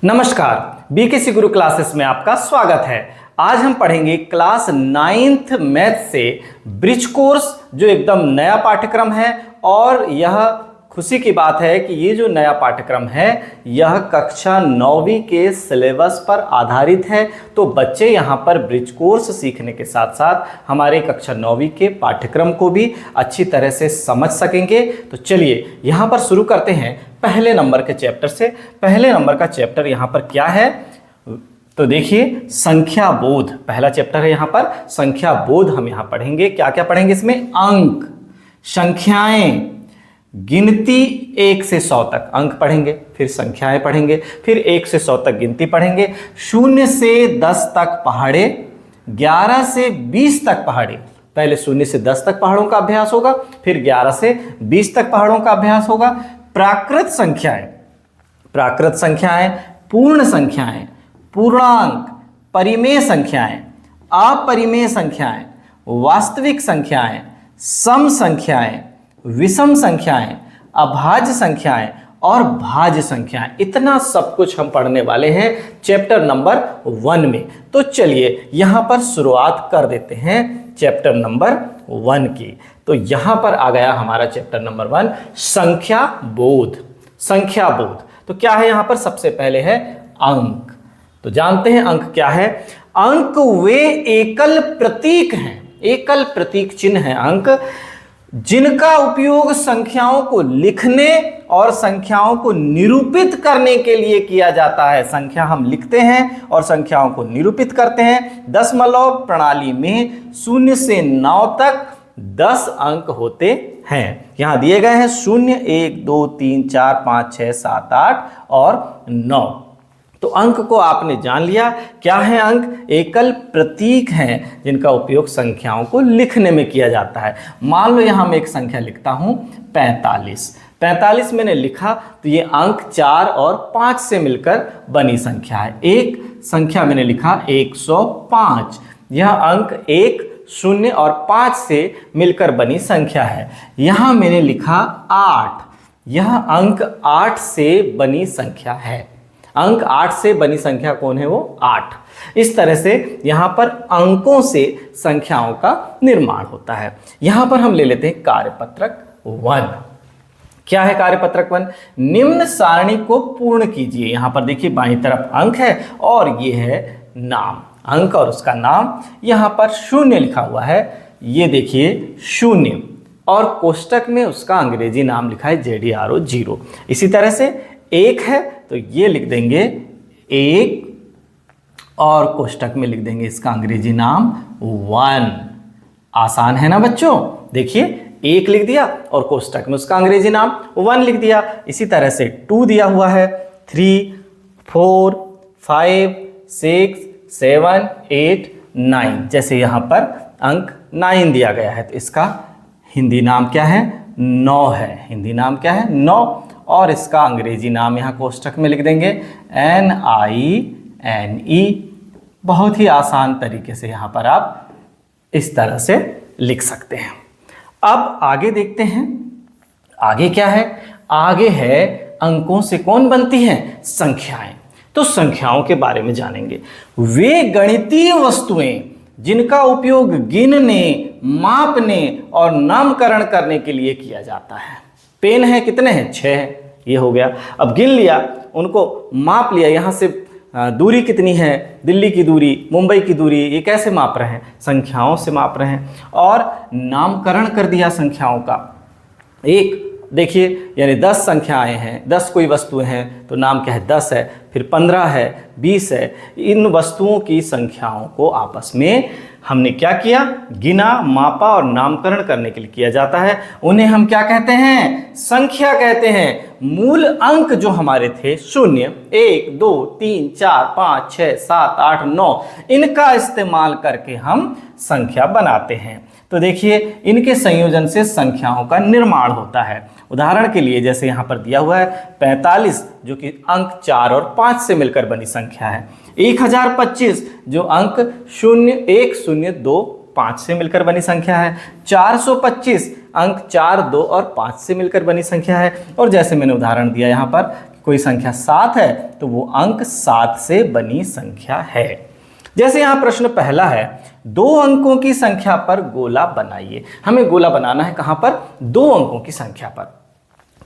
नमस्कार, बीकेसी गुरु क्लासेस में आपका स्वागत है। आज हम पढ़ेंगे क्लास 9th मैथ से ब्रिज कोर्स, जो एकदम नया पाठ्यक्रम है। और यह खुशी की बात है कि ये जो नया पाठ्यक्रम है यह कक्षा 9वीं के सिलेबस पर आधारित है। तो बच्चे यहाँ पर ब्रिज कोर्स सीखने के साथ साथ हमारे कक्षा 9वीं के पाठ्यक्रम को भी अच्छी तरह से समझ सकेंगे। तो चलिए यहाँ पर शुरू करते हैं पहले नंबर के चैप्टर से। पहले नंबर का चैप्टर यहाँ पर क्या है, तो देखिए संख्या बोध पहला चैप्टर है। यहाँ पर संख्या बोध हम यहाँ पढ़ेंगे। क्या क्या पढ़ेंगे इसमें? अंक, संख्याएं, गिनती 1 से 100 तक अंक पढ़ेंगे, फिर संख्याएं पढ़ेंगे, फिर 1 से 100 तक गिनती पढ़ेंगे, 0 से 10 तक पहाड़े, 11 से 20 तक पहाड़े। पहले 0 से 10 तक पहाड़ों का अभ्यास होगा, फिर 11 से 20 तक पहाड़ों का अभ्यास होगा। प्राकृत संख्याएं, प्राकृत संख्याएं, पूर्ण संख्याएं, पूर्णांक, परिमेय संख्याएं, अपरिमेय संख्याएं, वास्तविक संख्याएं, सम संख्याएं, विषम संख्याएं, अभाज्य संख्याएं और भाज्य संख्याएं। इतना सब कुछ हम पढ़ने वाले हैं चैप्टर नंबर 1 में। तो चलिए यहां पर शुरुआत कर देते हैं चैप्टर नंबर 1 की। तो यहां पर आ गया हमारा चैप्टर नंबर 1, संख्या बोध। संख्या बोध तो क्या है? यहां पर सबसे पहले है अंक। तो जानते हैं अंक क्या है? अंक वे एकल प्रतीक हैं, एकल प्रतीक चिन्ह है अंक, जिनका उपयोग संख्याओं को लिखने और संख्याओं को निरूपित करने के लिए किया जाता है। संख्या हम लिखते हैं और संख्याओं को निरूपित करते हैं। दशमलव प्रणाली में 0 से 9 तक 10 अंक होते हैं। यहां दिए गए हैं 0, 1, 2, 3, 4, 5, 6, 7, 8 और 9। तो अंक को आपने जान लिया। क्या है अंक? एकल प्रतीक हैं जिनका उपयोग संख्याओं को लिखने में किया जाता है। मान लो यहां मैं एक संख्या लिखता हूं 45। 45 मैंने लिखा तो ये अंक 4 और 5 से मिलकर बनी संख्या है। एक संख्या मैंने लिखा 105, यह अंक 1, 0 और 5 से मिलकर बनी संख्या है। यहां मैंने लिखा 8, यह अंक 8 से बनी संख्या है। अंक 8 से बनी संख्या कौन है? वो 8। इस तरह से यहां पर अंकों से संख्याओं का निर्माण होता है। यहां पर हम ले लेते हैं कार्यपत्रक 1। क्या है कार्यपत्रक 1? निम्न सारणी को पूर्ण कीजिए। यहां पर देखिए बाईं तरफ अंक है और ये है नाम, अंक और उसका नाम। यहां पर 0 लिखा हुआ है, ये देखिए 0 और कोष्टक में उसका अंग्रेजी नाम लिखा है JDRO 0। इसी तरह से 1 है तो ये लिख देंगे 1 और कोष्टक में लिख देंगे इसका अंग्रेजी नाम 1। आसान है ना बच्चों? देखिए 1 लिख दिया और कोष्टक में उसका अंग्रेजी नाम 1 लिख दिया। इसी तरह से 2 दिया हुआ है, 3, 4, 5, 6, 7, 8, 9। जैसे यहाँ पर अंक 9 दिया गया है तो इसका हिंदी नाम क्या है? 9 है। हिंदी नाम क्या है? 9। और इसका अंग्रेजी नाम यहाँ कोष्टक में लिख देंगे NINE। बहुत ही आसान तरीके से यहाँ पर आप इस तरह से लिख सकते हैं। अब आगे देखते हैं, आगे क्या है? आगे है अंकों से कौन बनती हैं? संख्याएं। तो संख्याओं के बारे में जानेंगे। वे गणितीय वस्तुएं जिनका उपयोग गिनने, मापने और नामकरण करने के लिए किया जाता है। पेन है, कितने हैं? 6 है, ये हो गया। अब गिन लिया, उनको माप लिया, यहाँ से दूरी कितनी है, दिल्ली की दूरी, मुंबई की दूरी, ये कैसे माप रहे हैं? संख्याओं से माप रहे हैं। और नामकरण कर दिया संख्याओं का। एक देखिए, यानी 10 संख्याएं हैं, 10 कोई वस्तुएं हैं तो नाम क्या है? 10 है। फिर 15 है, 20 है। इन वस्तुओं की संख्याओं को आपस में हमने क्या किया? गिना, मापा और नामकरण करने के लिए किया जाता है। उन्हें हम क्या कहते हैं? संख्या कहते हैं। मूल अंक जो हमारे थे 0, 1, 2, 3, 4, 5, 6, 7, 8, 9, इनका इस्तेमाल करके हम संख्या बनाते हैं। तो देखिए इनके संयोजन से संख्याओं का निर्माण होता है। उदाहरण के लिए जैसे यहाँ पर दिया हुआ है 45, जो कि अंक 4 और 5 से मिलकर बनी संख्या है। 1025 जो अंक 0, 1, 0, 2, 5 से मिलकर बनी संख्या है। 425 अंक 4, 2 और 5 से मिलकर बनी संख्या है। और जैसे मैंने उदाहरण दिया यहाँ पर कोई संख्या 7 है तो वो अंक 7 से बनी संख्या है। जैसे यहां प्रश्न पहला है, 2 अंकों की संख्या पर गोला बनाइए। हमें गोला बनाना है कहां पर? 2 अंकों की संख्या पर।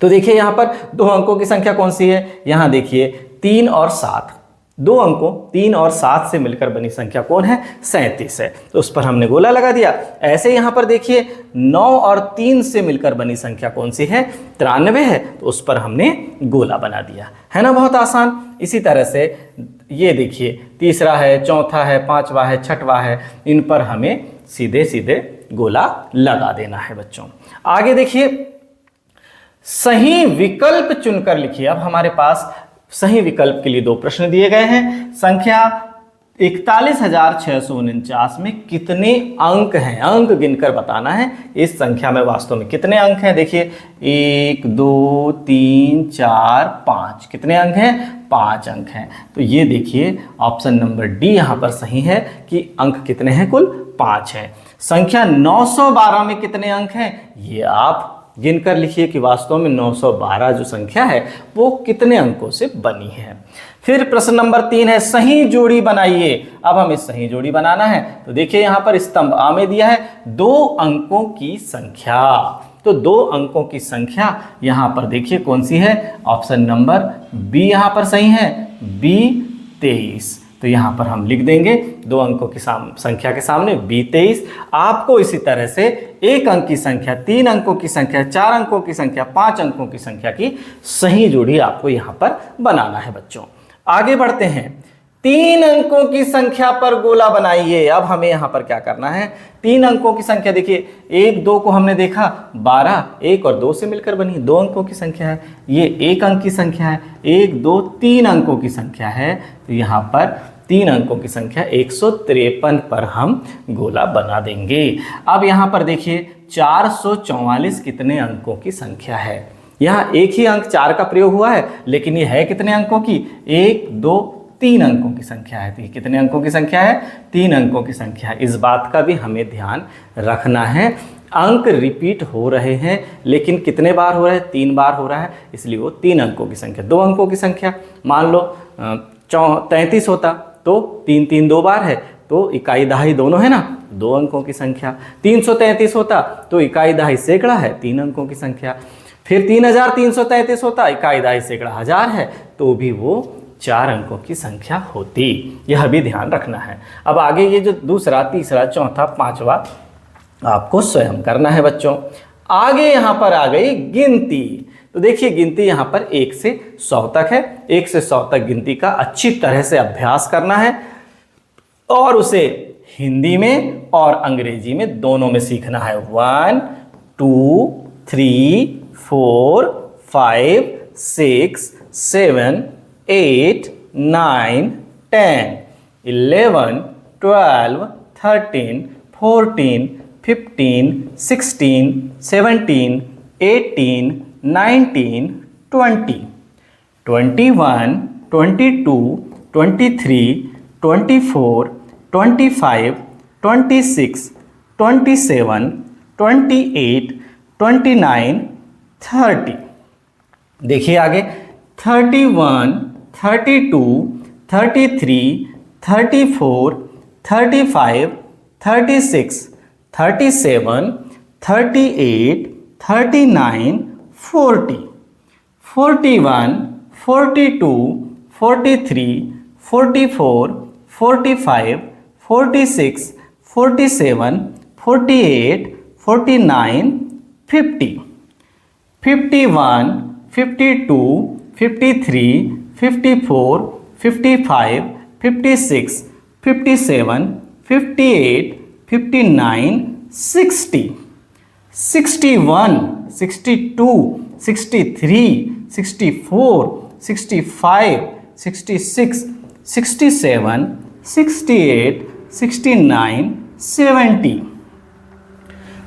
तो देखिए यहां पर 2 अंकों की संख्या कौन सी है? यहां देखिए 3 और 7, 2 अंकों 3 और 7 से मिलकर बनी संख्या कौन है? 37 है, तो उस पर हमने गोला लगा दिया। ऐसे यहां पर देखिए 9 और 3 से मिलकर बनी संख्या कौन सी है? 93 है, तो उस पर हमने गोला बना दिया, है ना, बहुत आसान। इसी तरह से ये देखिए तीसरा है, चौथा है, पांचवा है, छठवा है, इन पर हमें सीधे सीधे गोला लगा देना है बच्चों। आगे देखिए सही विकल्प चुनकर लिखिए। अब हमारे पास सही विकल्प के लिए 2 प्रश्न दिए गए हैं। संख्या 41,649 में कितने अंक हैं? अंक गिनकर बताना है इस संख्या में वास्तव में कितने अंक हैं। देखिए 1 2 3 4 5, कितने अंक हैं? 5 अंक हैं। तो ये देखिए ऑप्शन नंबर डी यहाँ पर सही है कि अंक कितने हैं? कुल 5 हैं। संख्या 912 में कितने अंक हैं? ये आप गिनकर लिखिए कि वास्तव में 912 जो संख्या है वो कितने अंकों से बनी है। फिर प्रश्न नंबर 3 है, सही जोड़ी बनाइए। अब हमें सही जोड़ी बनाना है। तो देखिए यहां पर स्तंभ आ में दिया है 2 अंकों की संख्या। तो 2 अंकों की संख्या यहां पर देखिए कौन सी है? ऑप्शन नंबर बी यहां पर सही है, बी 23। तो यहाँ पर हम लिख देंगे 2 अंकों की संख्या के सामने B23। आपको इसी तरह से 1 अंक की संख्या, 3 अंकों की संख्या, 4 अंकों की संख्या, 5 अंकों की संख्या की सही जोड़ी आपको यहाँ पर बनाना है बच्चों। आगे बढ़ते हैं, 3 अंकों की संख्या पर गोला बनाइए। अब हमें यहाँ पर क्या करना है? 3 अंकों की संख्या देखिए 1 2 को हमने देखा 12, 1 और 2 से मिलकर बनी 2 अंकों की संख्या है। ये 1 अंक की संख्या है, 1 2 3 अंकों की संख्या है। तो यहाँ पर 3 अंकों की संख्या 153 पर हम गोला बना देंगे। अब यहाँ पर देखिए 444 कितने अंकों की संख्या है? यहाँ एक ही अंक 4 का प्रयोग हुआ है, लेकिन ये है कितने अंकों की? 1 2 3 अंकों की संख्या है। तो ये कितने अंकों की संख्या है? 3 अंकों की संख्या है। इस बात का भी हमें ध्यान रखना है। अंक रिपीट हो रहे हैं, लेकिन कितने बार हो रहे हैं? 3 बार हो रहा है, इसलिए वो 3 अंकों की संख्या। 2 अंकों की संख्या मान लो 33 होता तो 3 3 2 बार है, तो इकाई दहाई दोनों है ना, 2 अंकों की संख्या। 333 होता तो इकाई दहाई सैकड़ा है, 3 अंकों की संख्या। फिर 3333 होता, इकाई दहाई सैकड़ा 1000 है, तो भी वो 4 अंकों की संख्या होती। यह भी ध्यान रखना है। अब आगे ये जो दूसरा, तीसरा, चौथा, पांचवा आपको स्वयं करना है बच्चों। आगे यहाँ पर आ गई गिनती। तो देखिए गिनती यहाँ पर 1 से 100 तक है। 1 से 100 तक गिनती का अच्छी तरह से अभ्यास करना है और उसे हिंदी में और अंग्रेजी में दोनों में सीखना है। 1 2 3 4 5 6 7 8 9 10 11 12 13 14 15 16 17 18 19 20 21 22 23 24 25 26 27 28 29 30। देखिए आगे 31 32 33 34 35 36 37 38 39 40 41 42 43 44 45 46 47 48 49 50 51 52 53 54 55 56 57 58 59 60 61 62 63 64 65 66 67 68 69 70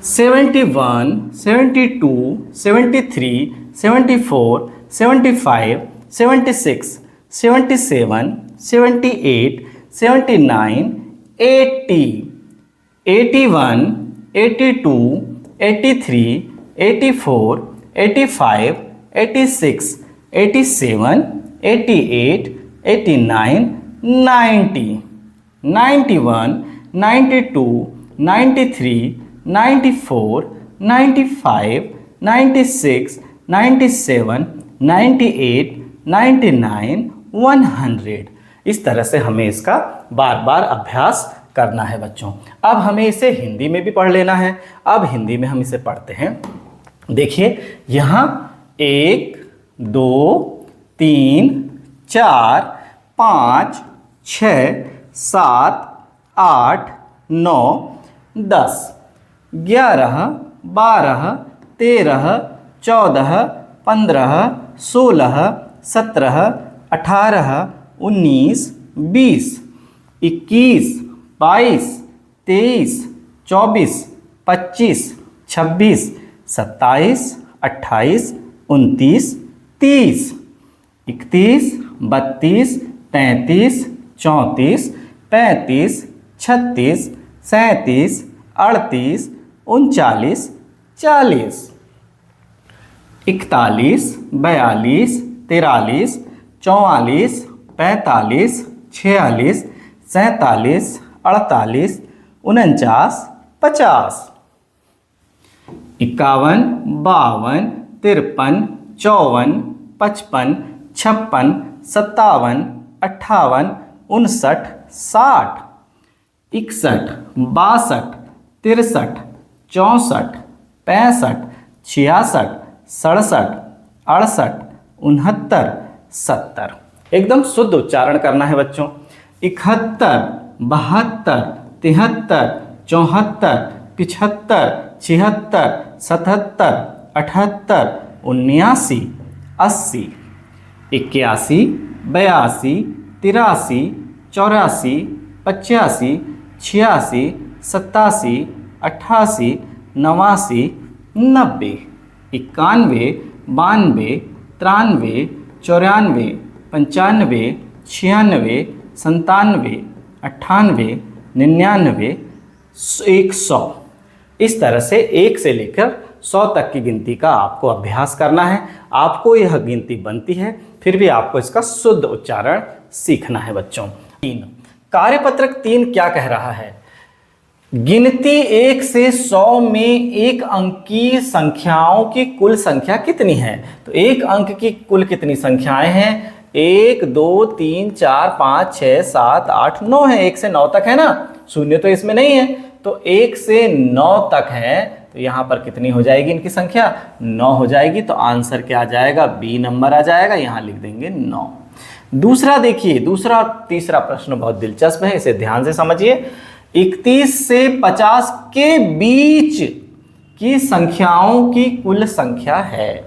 71 72 73 74 75 76 77 78 79 80 81 82 83 84 85 86 87, 88, 89, 90, 91, 92, 93, 94, 95, 96, 97, 98, 99, 100। इस तरह से हमें इसका बार बार अभ्यास करना है बच्चों। अब हमें इसे हिंदी में भी पढ़ लेना है। अब हिंदी में हम इसे पढ़ते हैं। देखिए यहाँ 1, 2, 3, 4, 5, 6, 7, 8, 9, 10, 11, 12, 13, 14, 15, 16, 17, 18, 19, 20, 21, 22, 23, 24, 25, 26, 27, 28, 29, 30, 31, 32, 33, 34, 35, 36, 37, 38, 39, 40, 41, 42, 43, 44, 45, 46, 47, 48, 49, 50, 51, 52, 53, 54, 55, 56, 57, 58, 59, 60, 61, 62, 63, 64, 65, 66, 67, 68, 69, 70। एकदम शुद्ध उच्चारण करना है बच्चों। 71, 72, 73, 74, 75, 76, 77, 78, 79, 80, 81, 82, 83, 84, 85, 86, 87, 88, 89, 90, 91, 92, 93, 94, 95, 96, 97, 98, 99, 100। इस तरह से 1 से लेकर 100 तक की गिनती का आपको अभ्यास करना है। आपको यह गिनती बनती है, फिर भी आपको इसका शुद्ध उच्चारण सीखना है बच्चों। 3, कार्यपत्रक 3 क्या कह रहा है? गिनती 1 से 100 में एक अंकीय संख्याओं की कुल संख्या कितनी है? तो एक अंक की कुल कितनी संख्याएं हैं? 1, 2, 3, 4, 5, 6, 7, 8, 9 है। 1 से 9 तक है ना, शून्य तो इसमें नहीं है। तो 1 से 9 तक है, तो यहाँ पर कितनी हो जाएगी इनकी संख्या? 9 हो जाएगी। तो आंसर क्या आ जाएगा? बी नंबर आ जाएगा। यहाँ लिख देंगे 9। दूसरा देखिए, दूसरा और तीसरा प्रश्न बहुत दिलचस्प है, इसे ध्यान से समझिए। 31 से 50 के बीच की संख्याओं की कुल संख्या है।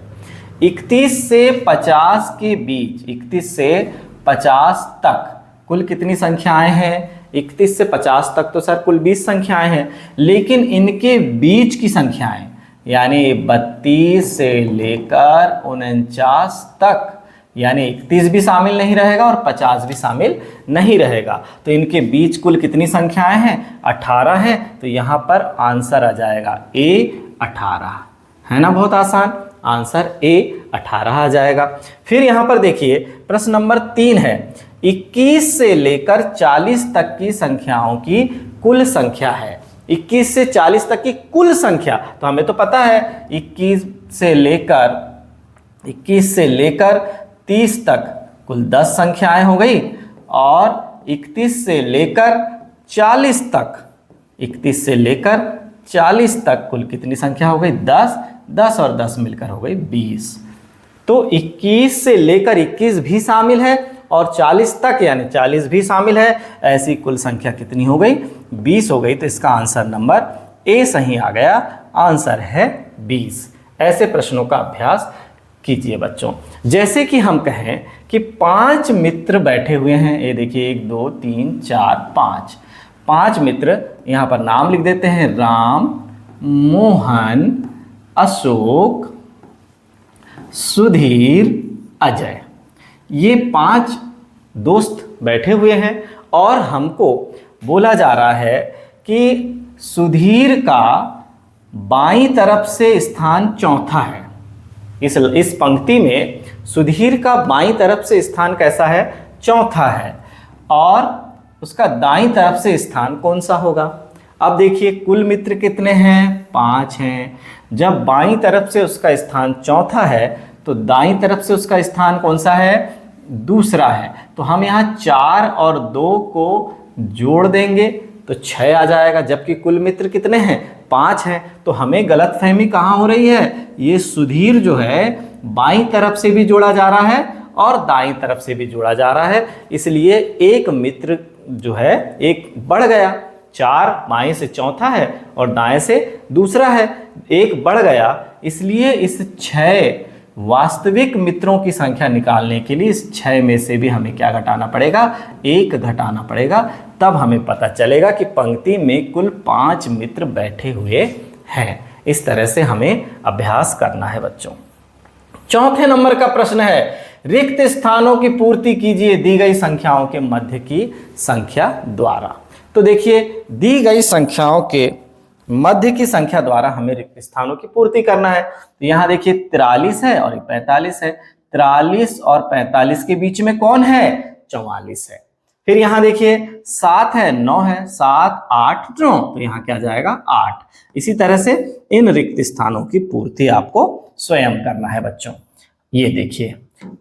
31 से 50 के बीच, 31 से 50 तक कुल कितनी संख्याएं हैं? 31 से 50 तक तो सर कुल 20 संख्याएं हैं, लेकिन इनके बीच की संख्याएं यानी 32 से लेकर 49 तक, यानी 31 भी शामिल नहीं रहेगा और 50 भी शामिल नहीं रहेगा। तो इनके बीच कुल कितनी संख्याएं हैं? 18 है। तो यहाँ पर आंसर आ जाएगा ए 18, है ना? बहुत आसान, आंसर ए 18 आ जाएगा। फिर यहाँ पर देखिए प्रश्न नंबर 3 है, 21 से लेकर 40 तक की संख्याओं की कुल संख्या है। 21 से 40 तक की कुल संख्या, तो हमें तो पता है 21 से लेकर 30 तक कुल 10 संख्याएं हो गई, और 31 से लेकर 40 तक, 31 से लेकर 40 तक कुल कितनी संख्या हो गई? 10, 10 और 10 मिलकर हो गई 20। तो 21 से लेकर 21 भी शामिल है और 40 तक यानी 40 भी शामिल है। ऐसी कुल संख्या कितनी हो गई? 20 हो गई। तो इसका आंसर नंबर ए सही आ गया, आंसर है 20। ऐसे प्रश्नों का अभ्यास कीजिए बच्चों। जैसे कि हम कहें कि 5 मित्र बैठे हुए हैं, ये देखिए 1, 2, 3, 4, 5 मित्र, यहाँ पर नाम लिख देते हैं, राम, मोहन, अशोक, सुधीर, अजय। ये 5 दोस्त बैठे हुए हैं और हमको बोला जा रहा है कि सुधीर का बाईं तरफ से स्थान चौथा है। इस पंक्ति में सुधीर का बाईं तरफ से स्थान कैसा है? चौथा है। और उसका दाईं तरफ से स्थान कौन सा होगा? अब देखिए कुल मित्र कितने हैं? 5 हैं। जब बाईं तरफ से उसका स्थान चौथा है तो दाईं तरफ से उसका स्थान कौन सा है? दूसरा है। तो हम यहाँ 4 और 2 को जोड़ देंगे तो 6 आ जाएगा, जबकि कुल मित्र कितने हैं? 5 हैं। तो हमें गलतफहमी कहाँ हो रही है? ये सुधीर जो है बाईं तरफ से भी जोड़ा जा रहा है और दाईं तरफ से भी जोड़ा जा रहा है, इसलिए एक मित्र जो है एक बढ़ गया। 4 बाएं से चौथा है और दाएं से दूसरा है, एक बढ़ गया। इसलिए इस 6 वास्तविक मित्रों की संख्या निकालने के लिए इस 6 में से भी हमें क्या घटाना पड़ेगा? 1 घटाना पड़ेगा। तब हमें पता चलेगा कि पंक्ति में कुल 5 मित्र बैठे हुए हैं। इस तरह से हमें अभ्यास करना है बच्चों। चौथे नंबर का प्रश्न है, रिक्त स्थानों की पूर्ति कीजिए दी गई संख्याओं के मध्य की संख्या द्वारा। तो देखिए दी गई संख्याओं के मध्य की संख्या द्वारा हमें रिक्त स्थानों की पूर्ति करना है। तो यहाँ देखिए 43 है और 45 है। 43 और 45 के बीच में कौन है? 44 है। फिर यहाँ देखिए 7 है, 9 है, 7 8 9, तो यहाँ क्या जाएगा? 8। इसी तरह से इन रिक्त स्थानों की पूर्ति आपको स्वयं करना है बच्चों। ये देखिए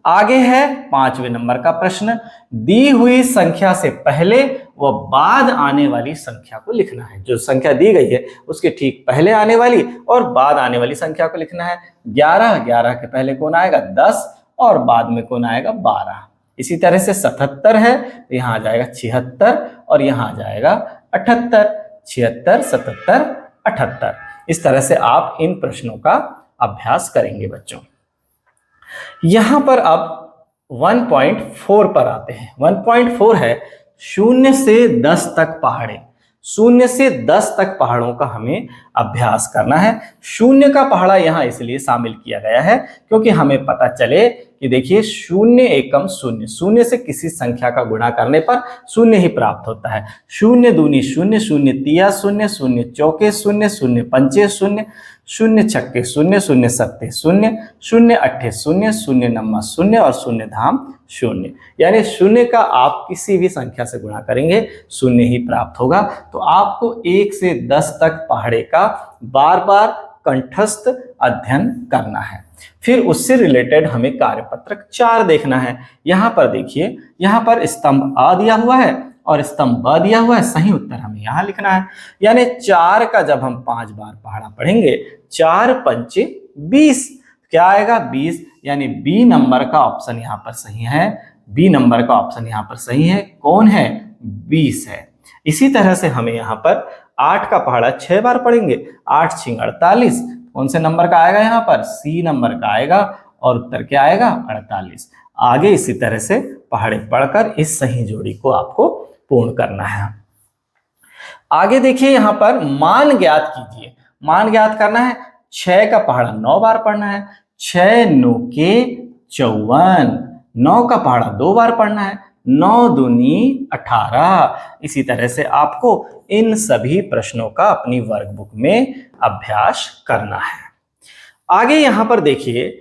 आगे है 5वें नंबर का प्रश्न, दी हुई संख्या से पहले व बाद आने वाली संख्या को लिखना है। जो संख्या दी गई है उसके ठीक पहले आने वाली और बाद आने वाली संख्या को लिखना है। 11 के पहले कौन आएगा? 10 और बाद में कौन आएगा? 12। इसी तरह से 77 है तो यहाँ आ जाएगा 76 और यहाँ आ जाएगा 78। 76 77 78। इस तरह से आप इन प्रश्नों का अभ्यास करेंगे बच्चों। यहां पर अब 1.4 पर आते हैं। 1.4 है 0 से 10 तक पहाड़े। 0 से 10 तक पहाड़ों का हमें अभ्यास करना है। 0 का पहाड़ा यहाँ इसलिए शामिल किया गया है क्योंकि हमें पता चले कि देखिए 0 एकम 0, 0 से किसी संख्या का गुणा करने पर 0 ही प्राप्त होता है। 0 दूनी 0, 0 तिया 0, 0 चौके 0, 0 पंचे 0, 0 छक्के 0, 0 सत्ते 0, 0 अट्ठे 0, 0 नम्मा 0 और 0 धाम 0। यानी 0 का आप किसी भी संख्या से गुणा करेंगे 0 ही प्राप्त होगा। तो आपको 1 से 10 तक पहाड़े का बार बार कंठस्थ अध्ययन करना है। फिर उससे रिलेटेड हमें कार्यपत्रक 4 देखना है। यहाँ पर देखिए, यहाँ पर स्तंभ आ दिया हुआ है और स्तंभ ब दिया हुआ है। सही उत्तर हमें यहाँ लिखना है। यानी 4 का जब हम 5 बार पहाड़ा पढ़ेंगे, 4 पंचे 20, क्या आएगा? 20। यानी बी नंबर का ऑप्शन यहाँ पर सही है। बी नंबर का ऑप्शन यहाँ पर सही है। कौन है? 20 है। इसी तरह से हमें यहाँ पर 8 का पहाड़ा 6 बार पढ़ेंगे। 8 6 48। कौन से नंबर का आएगा? यहाँ पर सी नंबर का आएगा और उत्तर क्या आएगा? 48। आगे इसी तरह से पहाड़े पढ़कर इस सही जोड़ी को आपको पूर्ण करना है। आगे देखिए यहाँ पर मान ज्ञात कीजिए। मान ज्ञात करना है। 6 का पहाड़ा 9 बार पढ़ना है। 6 9 के 54। 9 का पहाड़ा 2 बार पढ़ना है। 9 दूनी 18। इसी तरह से आपको इन सभी प्रश्नों का अपनी वर्कबुक में अभ्यास करना है। आगे यहाँ पर देखिए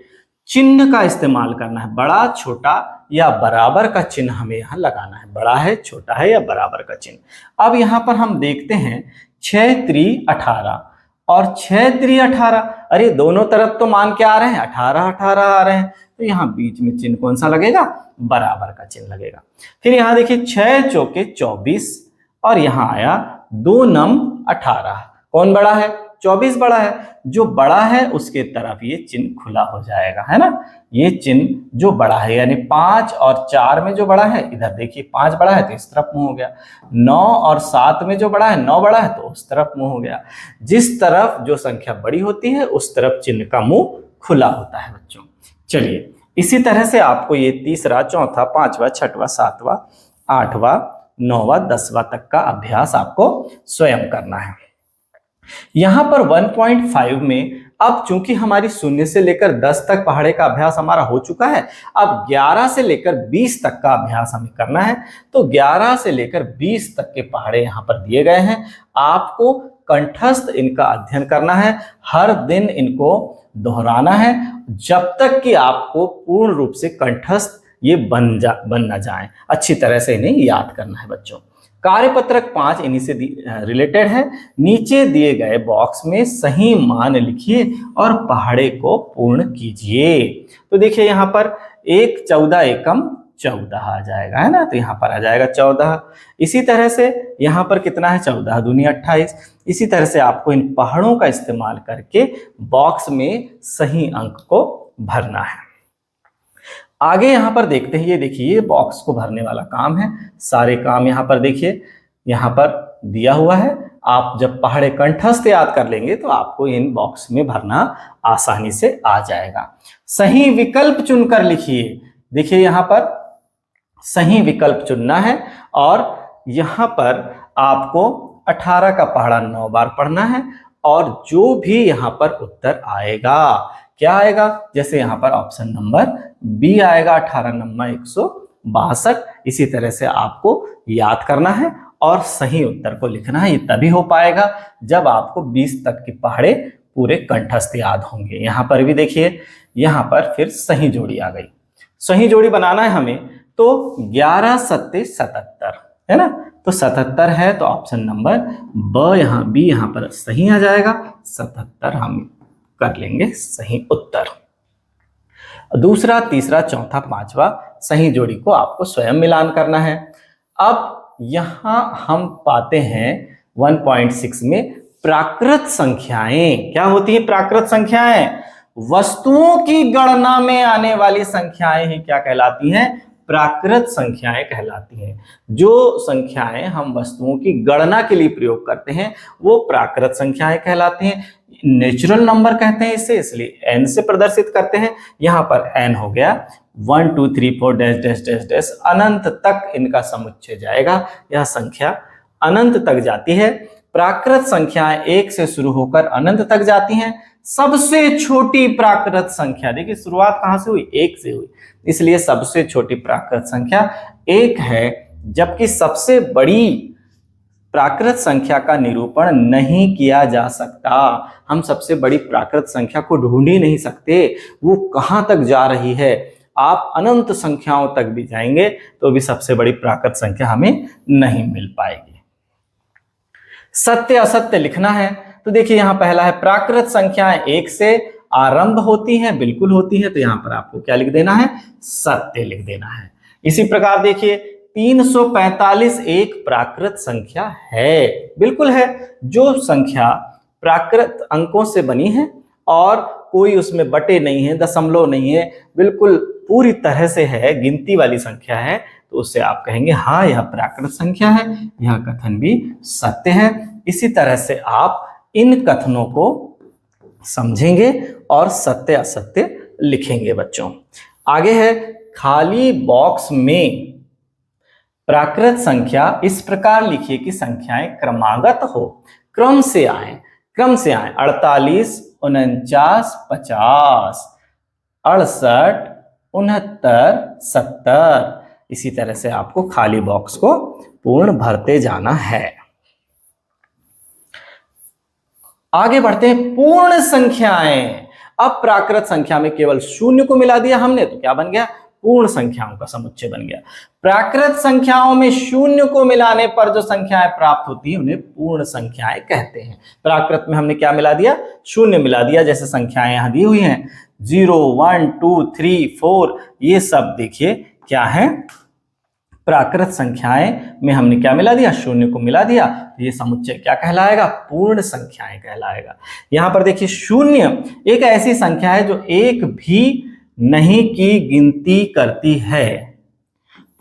चिन्ह का इस्तेमाल करना है। बड़ा छोटा या बराबर का चिन्ह हमें यहाँ लगाना है। बड़ा है, छोटा है या बराबर का चिन्ह। अब यहाँ पर हम देखते हैं 6 3 18 और 6 3 18। अरे दोनों तरफ तो मान क्या आ रहे हैं? 18 18 आ रहे हैं। तो यहाँ बीच में चिन्ह कौन सा लगेगा? बराबर का चिन्ह लगेगा। फिर यहाँ देखिए 6 चौके 24 और यहाँ आया 2 नम 18। कौन बड़ा है? 24 बड़ा है। जो बड़ा है उसके तरफ ये चिन्ह खुला हो जाएगा, है ना। ये चिन्ह जो बड़ा है यानी 5 और 4 में जो बड़ा है, इधर देखिए 5 बड़ा है तो इस तरफ मुंह हो गया। 9 और 7 में जो बड़ा है, 9 बड़ा है तो उस तरफ मुंह हो गया। जिस तरफ जो संख्या बड़ी होती है उस तरफ चिन्ह का मुंह खुला होता है बच्चों। चलिए इसी तरह से आपको ये तीसरा, चौथा, 5वां, 6वां, 7वां, 8वां, 9वां, 10वां तक का अभ्यास आपको स्वयं करना है। यहां पर 1.5 में अब चूंकि हमारी 0 से लेकर 10 तक पहाड़े का अभ्यास हमारा हो चुका है, अब 11 से लेकर 20 तक का अभ्यास हमें करना है। तो 11 से लेकर 20 तक के पहाड़े यहां पर दिए गए हैं। आपको कंठस्थ इनका अध्ययन करना है। हर दिन इनको दोहराना है जब तक कि आपको पूर्ण रूप से कंठस्थ ये बन ना जाए। अच्छी तरह से इन्हें याद करना है बच्चों। कार्यपत्रक 5 इन्हीं से रिलेटेड है। नीचे दिए गए बॉक्स में सही मान लिखिए और पहाड़े को पूर्ण कीजिए। तो देखिए यहाँ पर 1 14 एकम 14 आ जाएगा, है ना, तो यहाँ पर आ जाएगा 14। इसी तरह से यहाँ पर कितना है, 14 दूनी 28। इसी तरह से आपको इन पहाड़ों का इस्तेमाल करके बॉक्स में सही अंक को भरना है। आगे यहाँ पर देखते हैं, ये देखिए बॉक्स को भरने वाला काम है। सारे काम यहाँ पर देखिए, यहाँ पर दिया हुआ है। आप जब पहाड़े कंठस्थ याद कर लेंगे तो आपको इन बॉक्स में भरना आसानी से आ जाएगा। सही विकल्प चुनकर लिखिए। देखिए यहाँ पर सही विकल्प चुनना है और यहाँ पर आपको 18 का पहाड़ा 9 बार पढ़ना है और जो भी यहाँ पर उत्तर आएगा, क्या आएगा, जैसे यहाँ पर ऑप्शन नंबर बी आएगा 18 नंबर 162। इसी तरह से आपको याद करना है और सही उत्तर को लिखना है। ये तभी हो पाएगा जब आपको 20 तक के पहाड़े पूरे कंठस्थ याद होंगे। यहाँ पर भी देखिए, यहाँ पर फिर सही जोड़ी आ गई। सही जोड़ी बनाना है हमें, तो 11 सत्ते 77, है ना, तो 77 है तो ऑप्शन नंबर बी यहाँ पर सही आ जाएगा। 77 हम कर लेंगे सही उत्तर। दूसरा, तीसरा, चौथा, पांचवा सही जोड़ी को आपको स्वयं मिलान करना है। अब यहां हम पाते हैं 1.6 में प्राकृत संख्याएं। क्या होती है प्राकृत संख्याएं? वस्तुओं की गणना में आने वाली संख्याएं ही क्या कहलाती हैं? प्राकृत संख्याएं कहलाती हैं। जो संख्याएं हम वस्तुओं की गणना के लिए प्रयोग करते हैं वो प्राकृत संख्याएं कहलाती हैं। नेचुरल नंबर कहते हैं इसे, इसलिए n से प्रदर्शित करते हैं। यहाँ पर n हो गया 1 2 3 4 डैश डैश डैश डैश, अनंत तक इनका समुच्चय जाएगा। यह संख्या अनंत तक जाती है। प्राकृत संख्याएं 1 से शुरू होकर अनंत तक जाती हैं। सबसे छोटी प्राकृत संख्या, देखिए शुरुआत कहां से हुई? 1 से हुई, इसलिए सबसे छोटी प्राकृत संख्या 1 है। जबकि सबसे बड़ी प्राकृत संख्या का निरूपण नहीं किया जा सकता। हम सबसे बड़ी प्राकृत संख्या को ढूंढ ही नहीं सकते, वो कहां तक जा रही है। आप अनंत संख्याओं तक भी जाएंगे तो भी सबसे बड़ी प्राकृत संख्या हमें नहीं मिल पाएगी। सत्य असत्य लिखना है, तो देखिए यहां पहला है प्राकृत संख्याएं 1 से आरंभ होती हैं, बिल्कुल होती है, तो यहां पर आपको क्या लिख देना है? सत्य लिख देना है। इसी प्रकार देखिए 345 एक प्राकृत संख्या है, बिल्कुल है। जो संख्या प्राकृत अंकों से बनी है और कोई उसमें बटे नहीं है, दशमलव नहीं है, बिल्कुल पूरी तरह से है, गिनती वाली संख्या है, तो उससे आप कहेंगे हाँ यह प्राकृत संख्या है। यह कथन भी सत्य है। इसी तरह से आप इन कथनों को समझेंगे और सत्य असत्य लिखेंगे बच्चों। आगे है खाली बॉक्स में प्राकृत संख्या इस प्रकार लिखिए कि संख्याएं क्रमागत हो, क्रम से आए, क्रम से आए। 48 49 50 68 69 70। इसी तरह से आपको खाली बॉक्स को पूर्ण भरते जाना है। आगे बढ़ते हैं पूर्ण संख्याएं। अब प्राकृत संख्या में केवल शून्य को मिला दिया हमने तो क्या बन गया? पूर्ण संख्याओं का समुच्चय बन गया। प्राकृत संख्याओं में शून्य को मिलाने पर जो संख्याएं प्राप्त होती है उन्हें पूर्ण संख्याएं कहते हैं। प्राकृत में हमने क्या मिला दिया? शून्य मिला दिया। जैसे संख्याएं यहां दी हुई हैं 0 1 2 3 4, ये सब देखिए क्या है? प्राकृत संख्याएं में हमने क्या मिला दिया? शून्य को मिला दिया। तो ये समुच्चय क्या कहलाएगा? पूर्ण संख्याएं कहलाएगा। यहां पर देखिए शून्य एक ऐसी संख्या है जो एक भी नहीं की गिनती करती है।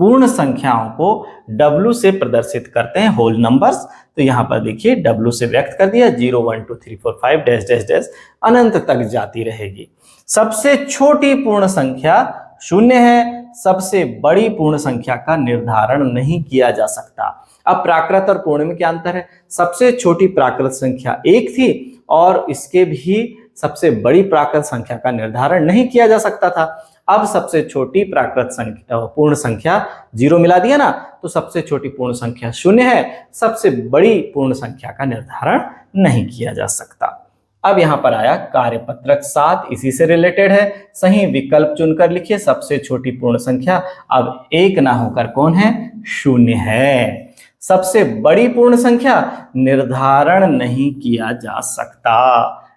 पूर्ण संख्याओं को W से प्रदर्शित करते हैं, होल नंबर्स। तो यहां पर देखिए W से व्यक्त कर दिया 0 1 2 3 4 5 डैश डैश डैश, अनंत तक जाती रहेगी। सबसे छोटी पूर्ण संख्या शून्य है। सबसे बड़ी पूर्ण संख्या का निर्धारण नहीं किया जा सकता। अब प्राकृत और पूर्ण में क्या अंतर है? सबसे छोटी प्राकृत संख्या 1 थी और इसके भी सबसे बड़ी प्राकृत संख्या का निर्धारण नहीं किया जा सकता था। अब सबसे छोटी प्राकृत संख्या पूर्ण संख्या 0 मिला दिया ना, तो सबसे छोटी पूर्ण संख्या शून्य है। सबसे बड़ी पूर्ण संख्या का निर्धारण नहीं किया जा सकता। अब यहां पर आया कार्यपत्रक 7, इसी से रिलेटेड है। सही विकल्प चुनकर लिखिए, सबसे छोटी पूर्ण संख्या अब 1 ना होकर कौन है? 0 है। सबसे बड़ी पूर्ण संख्या निर्धारण नहीं किया जा सकता।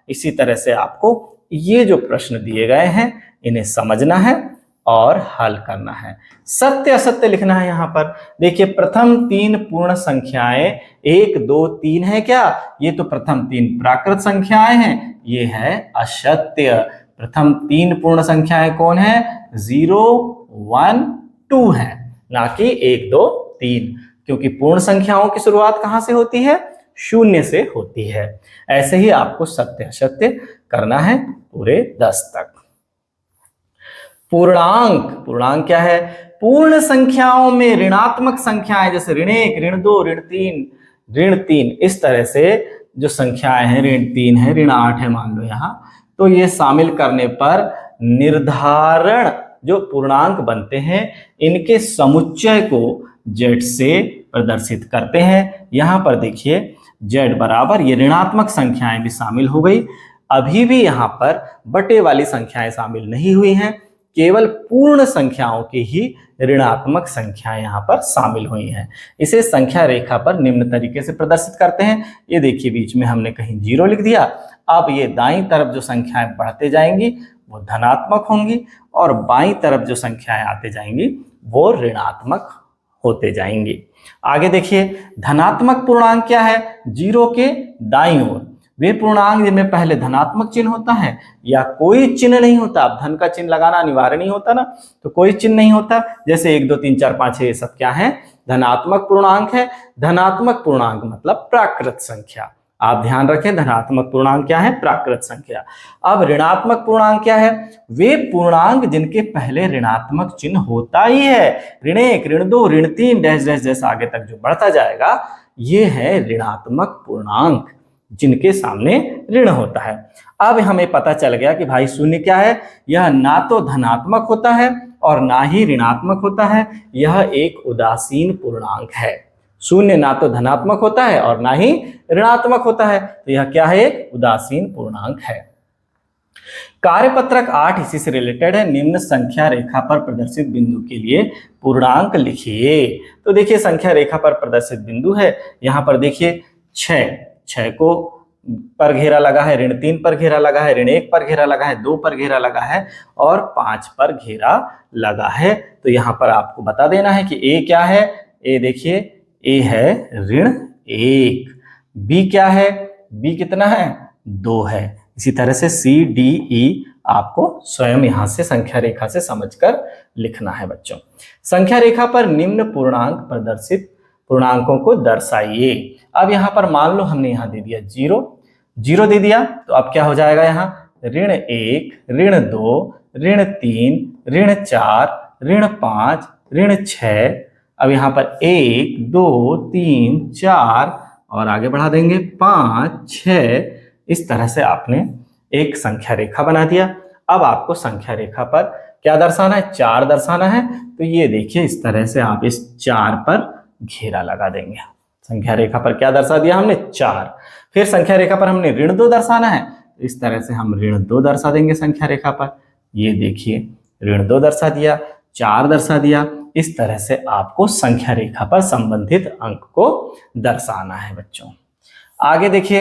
इसी तरह से आपको ये जो प्रश्न दिए गए हैं इन्हें समझना है और हल करना है। सत्य असत्य लिखना है। यहां पर देखिए, प्रथम 3 पूर्ण संख्याएं 1 2 3 है क्या? ये तो प्रथम 3 प्राकृत संख्याएं हैं, ये है असत्य। प्रथम 3 पूर्ण संख्याएं कौन है? 0 1 2 है, ना कि 1 2 3, क्योंकि पूर्ण संख्याओं की शुरुआत कहां से होती है? 0 से होती है। ऐसे ही आपको सत्य असत्य करना है पूरे 10 तक। पूर्णांक, पूर्णांक क्या है? पूर्ण संख्याओं में ऋणात्मक संख्याएं, जैसे ऋण 1 ऋण 2 ऋण 3, इस तरह से जो संख्याएं हैं, ऋण 3 है, ऋण 8 है मान लो यहां, तो ये शामिल करने पर निर्धारण जो पूर्णांक बनते हैं इनके समुच्चय को z से प्रदर्शित करते हैं। यहां पर देखिए z बराबर, ये ऋणात्मक संख्याएं भी शामिल हो गई। अभी भी यहां पर बटे वाली संख्याएं शामिल नहीं हुई हैं, केवल पूर्ण संख्याओं की ही ऋणात्मक संख्याएं यहां पर शामिल हुई हैं। इसे संख्या रेखा पर निम्न तरीके से प्रदर्शित करते हैं। ये देखिए, बीच में हमने कहीं 0 लिख दिया। अब ये दाईं तरफ जो संख्याएं बढ़ते जाएंगी वो धनात्मक होंगी और बाईं तरफ जो संख्याएं आते जाएंगी वो ऋणात्मक होते जाएंगी। आगे देखिए, धनात्मक पूर्णांक क्या है? 0 के दाईं ओर वे पूर्णांक जिनमें पहले धनात्मक चिन्ह होता है या कोई चिन्ह नहीं होता। अब धन का चिन्ह लगाना अनिवार्य नहीं होता ना, तो कोई चिन्ह नहीं होता। जैसे 1 2 3 4 5 6 ये सब क्या है? धनात्मक पूर्णांक है। धनात्मक पूर्णांक मतलब प्राकृत संख्या। आप ध्यान रखें, धनात्मक पूर्णांक क्या है? प्राकृत संख्या। अब ऋणात्मक पूर्णांक क्या है? वे पूर्णांक जिनके पहले ऋणात्मक चिन्ह होता ही है। ऋण 1 ऋण 2 ऋण 3 डैश डैश जैसा आगे तक जो बढ़ता जाएगा, ये है ऋणात्मक पूर्णांक जिनके सामने ऋण होता है। अब हमें पता चल गया कि भाई 0 क्या है? यह ना तो धनात्मक होता है और ना ही ऋणात्मक होता है, यह एक उदासीन पूर्णांक है। 0 ना तो धनात्मक होता है और ना ही ऋणात्मक होता है, तो यह क्या है? एक उदासीन पूर्णांक है। कार्यपत्रक 8 इसी से रिलेटेड है। निम्न संख्या रेखा पर प्रदर्शित बिंदु के लिए पूर्णांक लिखिए। तो देखिए, संख्या रेखा पर प्रदर्शित बिंदु है, यहां पर देखिए 6 को पर घेरा लगा है, ऋण 3 पर घेरा लगा है, ऋण 1 पर घेरा लगा है, 2 पर घेरा लगा है और 5 पर घेरा लगा है। तो यहां पर आपको बता देना है कि ए क्या है? ए देखिए, ए है ऋण 1। बी क्या है? बी कितना है? 2 है। इसी तरह से सी डी ई आपको स्वयं यहां से संख्या रेखा से समझकर लिखना है बच्चों। संख्या रेखा पर निम्न पूर्णांक प्रदर्शित पूर्णांकों को दर्शाइए। अब यहां पर मान लो हमने यहां दे दिया 0 दे दिया, तो अब क्या हो जाएगा? यहाँ ऋण 1 ऋण 2 ऋण 3 ऋण 4 ऋण 5 ऋण 6। अब यहाँ पर 1 2 3 4 और आगे बढ़ा देंगे 5 6। इस तरह से आपने एक संख्या रेखा बना दिया। अब आपको संख्या रेखा पर क्या दर्शाना है? 4 दर्शाना है। तो ये देखिए, इस तरह से आप इस 4 पर घेरा लगा देंगे। संख्या रेखा पर क्या दर्शा दिया हमने? 4। फिर संख्या रेखा पर हमने ऋण 2 दर्शाना है, तो इस तरह से हम ऋण 2 दर्शा देंगे संख्या रेखा पर। ये देखिए, ऋण 2 दर्शा दिया, 4 दर्शा दिया। इस तरह से आपको संख्या रेखा पर संबंधित अंक को दर्शाना है बच्चों। आगे देखिए,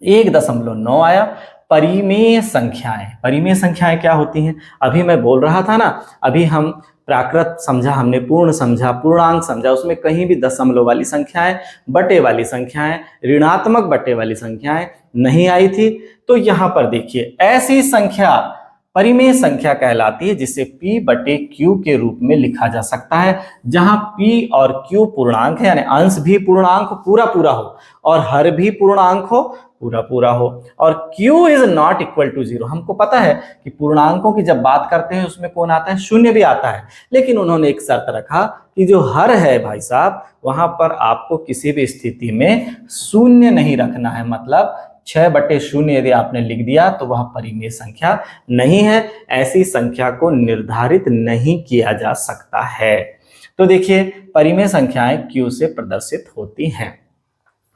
1.9 आया। परिमेय संख्याएं, परिमेय संख्याएं क्या होती हैं? अभी मैं बोल रहा था ना, अभी हम प्राकृत समझा, हमने पूर्ण समझा, पूर्णांक समझा, उसमें कहीं भी दशमलव वाली संख्याएं, बटे वाली संख्याएं, ऋणात्मक बटे वाली संख्याएं नहीं आई थी। तो यहां पर देखिए, ऐसी संख्या परिमेय संख्या कहलाती है जिसे P बटे Q के रूप में लिखा जा सकता है, जहां P और Q पूर्णांक है, यानी अंश भी पूर्णांक पूरा पूरा हो और हर भी पूर्णांक हो पूरा पूरा हो, और Q is not equal to 0। हमको पता है कि पूर्णांकों की जब बात करते हैं उसमें कौन आता है? 0 भी आता है, लेकिन उन्होंने एक शर्त रखा कि जो हर है भाई साहब, वहां पर आपको किसी भी स्थिति में 0 नहीं रखना है। मतलब 6/0 यदि आपने लिख दिया तो वह परिमेय संख्या नहीं है। ऐसी संख्या को निर्धारित नहीं किया जा सकता है। तो देखिए, परिमेय संख्याएं Q से प्रदर्शित होती हैं।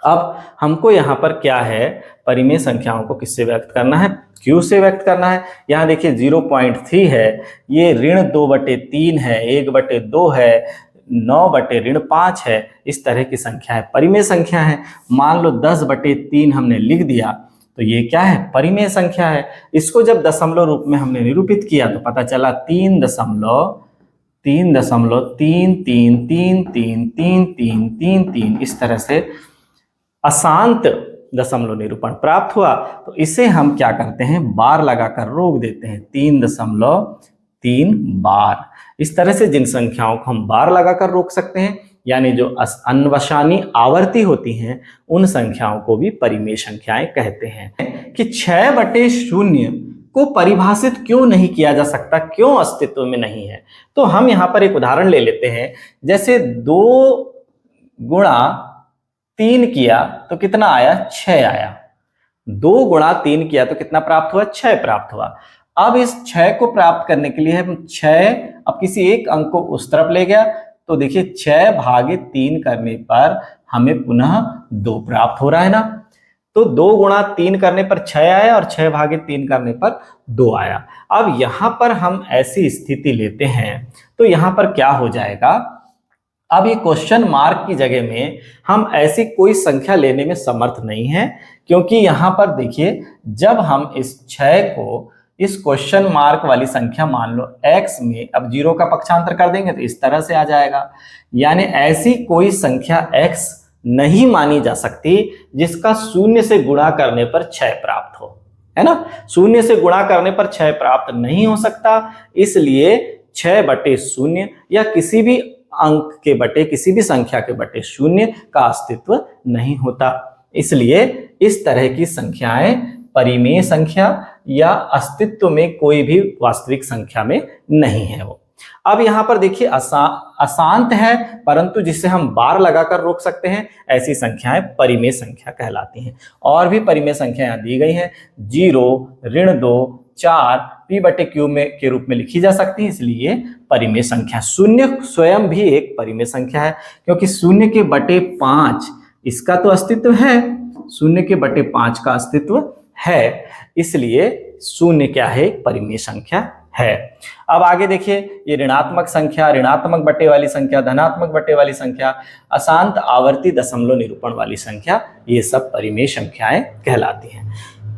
अब हमको यहाँ पर क्या है, परिमेय संख्याओं को किससे व्यक्त करना है, Q से व्यक्त करना है। यहाँ देखिए 0.3 है, ये ऋण 2/3 है, 1/2 है, 9/5 है, इस तरह की संख्या है, परिमेय संख्या है। मान लो 10/3 हमने लिख दिया तो ये क्या है, परिमेय संख्या है। इसको जब दशमलव रूप में हमने निरूपित किया तो पता चला 3.3333333 इस तरह से अशांत दशमलव निरूपण प्राप्त हुआ। तो इसे हम क्या करते हैं, बार लगाकर रोक देते हैं, 3.3 बार। इस तरह से जिन संख्याओं को हम बार लगाकर रोक सकते हैं, यानी जो अन्वसानी आवर्ती होती हैं, उन संख्याओं को भी परिमेय संख्याएं कहते हैं। कि 6/0 को परिभाषित क्यों नहीं किया जा सकता, क्यों अस्तित्व में नहीं है, तो हम यहाँ पर एक उदाहरण ले लेते हैं। जैसे 2 गुणा 3 किया तो कितना आया, 6 आया। 2 गुणा 3 किया तो कितना प्राप्त हुआ, 6 प्राप्त हुआ। अब इस 6 को प्राप्त करने के लिए हम 6 अब किसी एक अंक को उस तरफ ले गया तो देखिए 6/3 करने पर हमें पुनः 2 प्राप्त हो रहा है ना। तो 2 गुणा 3 करने पर 6 आया और 6/3 करने पर 2 आया। अब यहां पर हम ऐसी स्थिति लेते हैं तो यहां पर क्या हो जाएगा, अब ये क्वेश्चन मार्क की जगह में हम ऐसी कोई संख्या लेने में समर्थ नहीं है, क्योंकि यहां पर देखिए जब हम इस 6 को इस क्वेश्चन मार्क वाली संख्या मान लो x में अब 0 का पक्षांतर कर देंगे तो इस तरह से आ जाएगा। यानी ऐसी कोई संख्या x नहीं मानी जा सकती जिसका 0 से गुणा करने पर 6 प्राप्त हो, है ना। 0 से गुणा करने पर 6 प्राप्त नहीं हो सकता, इसलिए 6/0 या किसी भी अंक के बटे, किसी भी संख्या के बटे 0 का अस्तित्व नहीं होता। इसलिए इस तरह की संख्याएं परिमेय संख्या या अस्तित्व में कोई भी वास्तविक संख्या में नहीं है वो। अब यहां पर देखिए अशांत है परंतु जिसे हम बार लगाकर रोक सकते हैं, ऐसी संख्याएं परिमेय संख्या कहलाती हैं। और भी परिमेय संख्याएं दी गई हैं, 0, -2, 4 p/q में के रूप में लिखी जा सकती है, इसलिए परिमेय संख्या। 0 स्वयं भी एक परिमेय संख्या है, क्योंकि 0/5 इसका तो अस्तित्व है, 0/5 का अस्तित्व है, इसलिए 0 क्या है, एक परिमेय संख्या है। अब आगे देखिए, ये ऋणात्मक संख्या, ऋणात्मक बटे वाली संख्या, धनात्मक बटे वाली संख्या, अशांत आवर्ती दशमलव निरूपण वाली संख्या, ये सब परिमेय संख्याएं कहलाती हैं।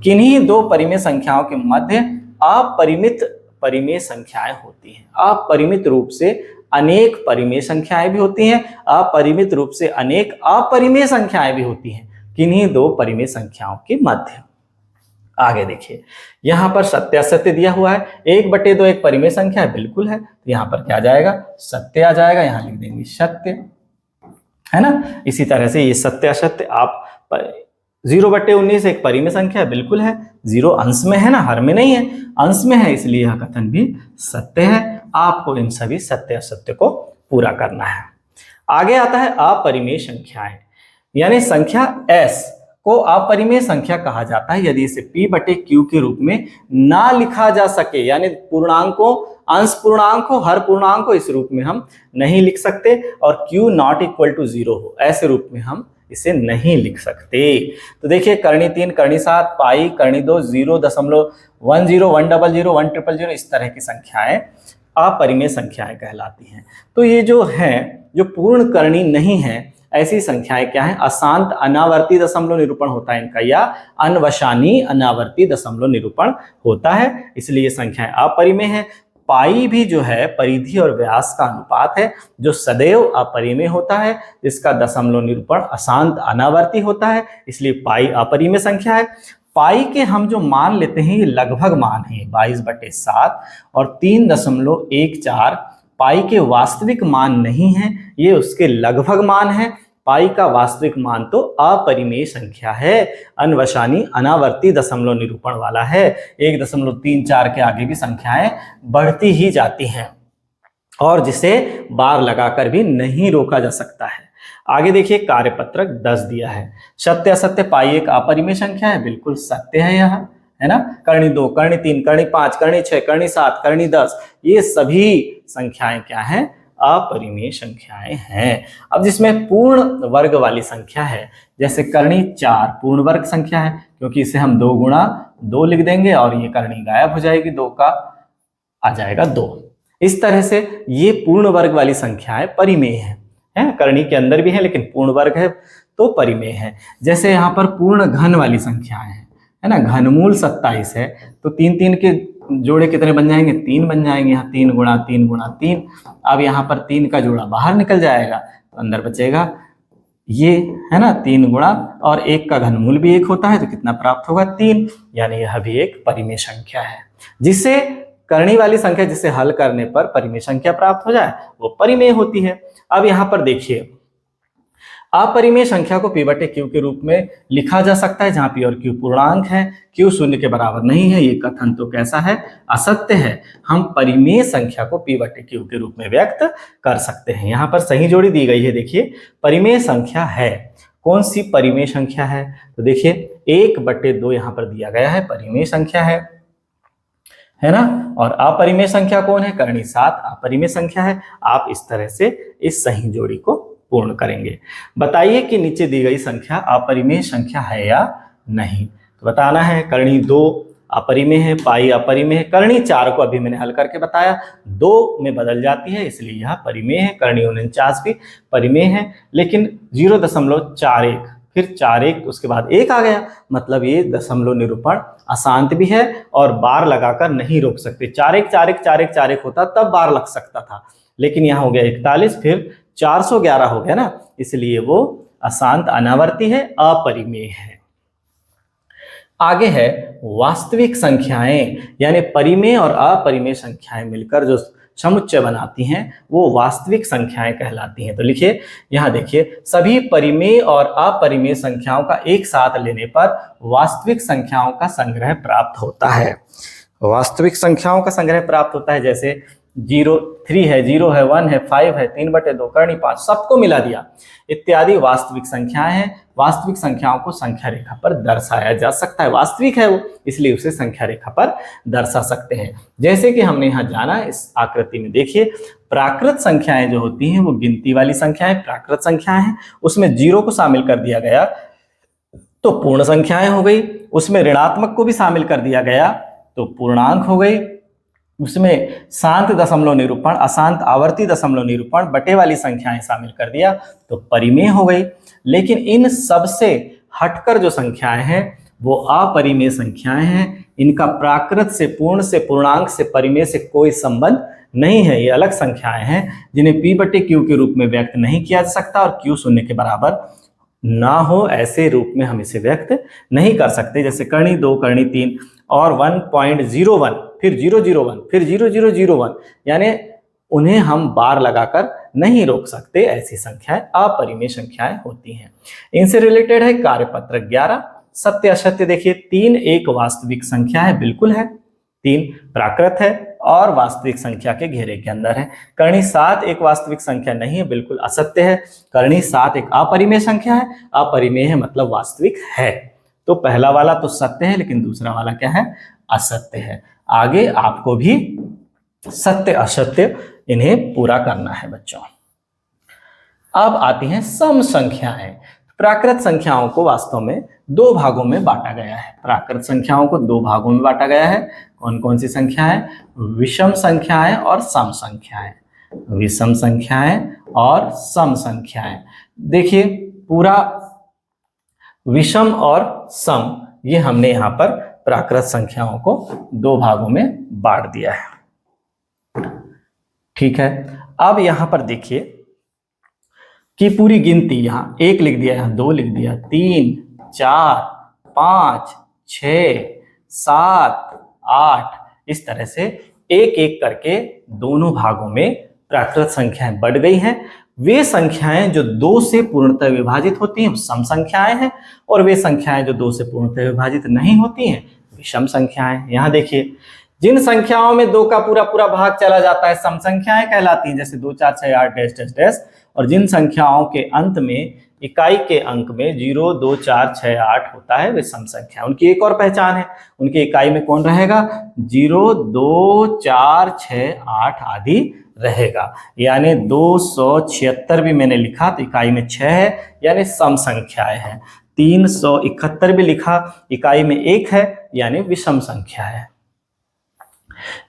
किन्हीं 2 परिमेय संख्याओं के मध्य अपरिमित परिमेय संख्याएं होती हैं। अपरिमित रूप से अनेक परिमेय संख्याएं भी होती हैं, अपरिमित रूप से अनेक अपरिमेय संख्याएं भी होती हैं, किन्हीं 2 परिमेय संख्याओं के मध्य। आगे देखिए, यहां पर सत्य असत्य दिया हुआ है, 1/2 एक परिमेय संख्या है, बिल्कुल है, तो यहां पर क्या आ जाएगा, सत्य आ जाएगा, यहां लिख देंगे सत्य, है ना। इसी तरह से ये सत्य असत्य, आप 0/19 एक परिमेय संख्या है, बिल्कुल है, 0 अंश में है ना, हर में नहीं है, अंश में है, इसलिए यह कथन भी सत्य है। आपको इन सभी सत्य असत्य को पूरा करना है। आगे आता है अपरिमेय संख्याएं, यानी संख्या s को अपरिमेय संख्या कहा जाता है यदि इसे p/q के रूप में ना लिखा जा सके, यानी पूर्णांकों, अंश पूर्णांक हो, हर पूर्णांक हो, इस रूप में हम नहीं लिख सकते, और q ≠ 0 हो, ऐसे रूप में हम इसे नहीं लिख सकते। तो देखिए, करणी 3, करणी 7, पाई, करणी 2, 0.10, 100, 100, इस तरह की संख्याएं अपरिमेय संख्याएं कहलाती हैं। तो ये जो हैं, जो पूर्ण करणी नहीं है, ऐसी संख्याएं क्या है, अशांत अनावर्ती दशमलव निरूपण होता है इनका, या अनवसानी अनावर्ती दशमलव निरूपण होता है, इसलिए ये संख्याएं अपरिमेय है। पाई भी जो है परिधि और व्यास का अनुपात है, जो सदैव अपरिमेय होता है, जिसका दशमलव निरूपण अशांत अनावर्ती होता है, इसलिए पाई अपरिमेय संख्या है। पाई के हम जो मान लेते हैं ये लगभग मान है, 22/7 और 3.14 पाई के वास्तविक मान नहीं है, ये उसके लगभग मान है। पाई का वास्तविक मान तो अपरिमेय संख्या है, अनवसानी अनावर्ती दशमलव निरूपण वाला है। 1.34 के आगे भी संख्याएं बढ़ती ही जाती हैं और जिसे बार लगाकर भी नहीं रोका जा सकता है। आगे देखिए, कार्यपत्रक 10 दिया है, सत्य असत्य पाई एक अपरिमेय संख्या है, बिल्कुल सत्य है यह, है ना। करणी 2, करणी 3, करणी 5, करणी 6, करणी 7, करणी 10, ये सभी संख्याएं क्या हैं, अपरिमेय संख्याएं हैं। अब जिसमें पूर्ण वर्ग वाली संख्या है, जैसे करणी 4 पूर्ण वर्ग संख्या है, क्योंकि इसे हम 2 गुणा 2 लिख देंगे और ये करणी गायब हो जाएगी, 2 का आ जाएगा 2। इस तरह से ये पूर्ण वर्ग वाली संख्याएं परिमेय हैं, करणी के अंदर भी है लेकिन पूर्ण वर्ग है तो परिमेय है। जैसे यहाँ पर पूर्ण घन वाली संख्याएं हैं, है ना, घनमूल 27 है तो 3 3 के जोड़े कितने बन जाएंगे, 3 बन जाएंगे। यहाँ 3 गुणा 3 गुणा 3, अब यहाँ पर 3 का जोड़ा बाहर निकल जाएगा तो अंदर बचेगा ये, है ना, 3 गुणा, और 1 का घनमूल भी 1 होता है तो कितना प्राप्त होगा, 3, यानी यह भी एक परिमेय संख्या है। जिसे करणी वाली संख्या जिसे हल करने पर परिमेय संख्या प्राप्त हो जाए वो परिमेय होती है। अब यहाँ पर देखिए, अपरिमेय संख्या को p/q के रूप में लिखा जा सकता है, जहां p और q पूर्णांक है, q शून्य के बराबर नहीं है। ये कथन तो कैसा है, असत्य है। हम परिमेय संख्या को p/q के रूप में व्यक्त कर सकते हैं। यहाँ पर सही जोड़ी दी गई है, देखिए परिमेय संख्या है। कौन सी परिमेय संख्या है, तो देखिए 1/2 यहाँ पर दिया गया है, परिमेय संख्या है ना। और अपरिमेय संख्या कौन है, करणी 7 अपरिमेय संख्या है। आप इस तरह से इस सही जोड़ी को पूर्ण करेंगे। बताइए कि नीचे दी गई संख्या अपरिमेय संख्या है या नहीं, तो बताना है। करणी 2 अपरिमेय है, पाई अपरिमेय है। करणी 4 को अभी मैंने हल करके बताया 2 में बदल जाती है, इसलिए यह परिमेय है। करणी 49 भी परिमेय है, लेकिन 0.41 फिर 4 उसके बाद 1 आ गया, मतलब ये दशमलव निरूपण अशांत भी है और बार लगाकर नहीं रोक सकते। 4 होता तब बार लग सकता था, लेकिन यहाँ हो गया 41 फिर 411 हो गया ना, इसलिए वो अशांत अनावर्ती है, अपरिमेय है। आगे है वास्तविक संख्याएं, यानी परिमेय और अपरिमेय संख्याएं मिलकर जो समुच्चय बनाती हैं वो वास्तविक संख्याएं कहलाती हैं। तो लिखिए, यहाँ देखिए, सभी परिमेय और अपरिमेय संख्याओं का एक साथ लेने पर वास्तविक संख्याओं का संग्रह प्राप्त होता है। वास्तविक संख्याओं का संग्रह प्राप्त होता है, जैसे 3 है, 0 है, 1 है, 5 है, 3/2, करणी 5, सबको मिला दिया इत्यादि वास्तविक संख्याएं हैं। वास्तविक संख्याओं को संख्या रेखा पर दर्शाया जा सकता है। वास्तविक है वो, इसलिए उसे संख्या रेखा पर दर्शा सकते हैं। जैसे कि हमने यहाँ जाना, इस आकृति में देखिए, प्राकृत संख्याएं जो होती हैं वो गिनती वाली संख्याएं प्राकृत संख्याएं हैं। उसमें 0 को शामिल कर दिया गया तो पूर्ण संख्याएं हो गई, उसमें ऋणात्मक को भी शामिल कर दिया गया तो पूर्णांक हो गई, उसमें शांत दशमलव निरूपण, अशांत आवर्ती दशमलव निरूपण, बटे वाली संख्याएं शामिल कर दिया तो परिमेय हो गई। लेकिन इन सबसे हटकर जो संख्याएं हैं वो अपरिमेय संख्याएं हैं। इनका प्राकृत से, पूर्ण से, पूर्णांक से, परिमेय से कोई संबंध नहीं है। ये अलग संख्याएं हैं जिन्हें p/q के रूप में व्यक्त नहीं किया जा सकता, और q शून्य के बराबर ना हो ऐसे रूप में हम इसे व्यक्त नहीं कर सकते। जैसे करणी 2, करणी 3 और 1.01 फिर 001 फिर 0001, यानी उन्हें हम बार लगाकर नहीं रोक सकते। ऐसी संख्याएं अपरिमेय संख्याएं होती हैं। इनसे रिलेटेड है कार्यपत्र 11, सत्य असत्य। देखिए, 3 एक वास्तविक संख्या है, बिल्कुल है, 3 प्राकृत है और वास्तविक संख्या के घेरे के अंदर है। करणी 7 एक वास्तविक संख्या नहीं है, बिल्कुल असत्य है। करणी 7 एक अपरिमेय संख्या है, अपरिमेय है मतलब वास्तविक है। तो पहला वाला तो सत्य है, लेकिन दूसरा वाला क्या है, असत्य है। आगे आपको भी सत्य असत्य इन्हें पूरा करना है बच्चों। अब आती हैं सम संख्याएं। प्राकृत संख्याओं को वास्तव में 2 भागों में बांटा गया है। प्राकृत संख्याओं को 2 भागों में बांटा गया है। कौन कौन सी संख्याएं, विषम संख्याएं और सम संख्याएं। विषम संख्याएं और सम संख्याएं। देखिए, पूरा विषम और सम ये हमने यहाँ पर प्राकृत संख्याओं को 2 भागों में बांट दिया है। ठीक है, अब यहां पर देखिए कि पूरी गिनती, यहाँ 1 लिख दिया, यहाँ 2 लिख दिया, 3 4 5 6 7 8, इस तरह से एक एक करके दोनों भागों में प्राकृत संख्याएं बढ़ गई हैं। वे संख्याएं जो 2 से पूर्णतः विभाजित होती हैं सम संख्याएं हैं, और वे संख्याएं जो 2 से पूर्णतः विभाजित नहीं होती हैं विषम संख्याएं। यहाँ देखिए, जिन संख्याओं में 2 का पूरा पूरा भाग चला जाता है सम संख्याएं कहलाती हैं, जैसे 2 4 6 8 डैश डैश डैश। और जिन संख्याओं के अंत में इकाई के अंक में 0 2 4 6 8 होता है वे सम संख्या। उनकी एक और पहचान है, उनकी इकाई में कौन रहेगा, 0 2 4 6 8 आदि रहेगा। यानी 276 भी मैंने लिखा तो इकाई में 6 है, यानी सम संख्याएं हैं। 371 भी लिखा, इकाई में 1 है, यानी विषम संख्या है।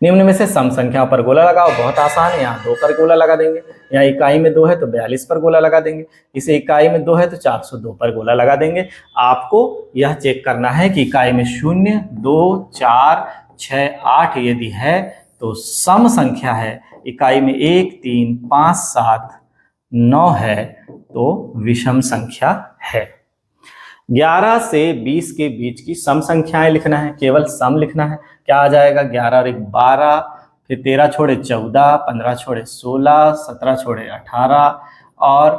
निम्न में से सम संख्याओं पर गोला लगाओ। बहुत आसान है, यहाँ 2 पर गोला लगा देंगे, यहाँ इकाई में 2 है तो 42 पर गोला लगा देंगे, इसे इकाई में 2 है तो 402 पर गोला लगा देंगे। आपको यह चेक करना है कि इकाई में 0, 2, 4, 6, 8 यदि है तो सम संख्या है, इकाई में 1, 3, 5, 7, 9 है तो विषम संख्या है। 11 से 20 के बीच की सम संख्याएं लिखना है, केवल सम लिखना है। क्या आ जाएगा? 11 और 1 12, फिर 13 छोड़े 14, 15 छोड़े 16, 17 छोड़े 18 और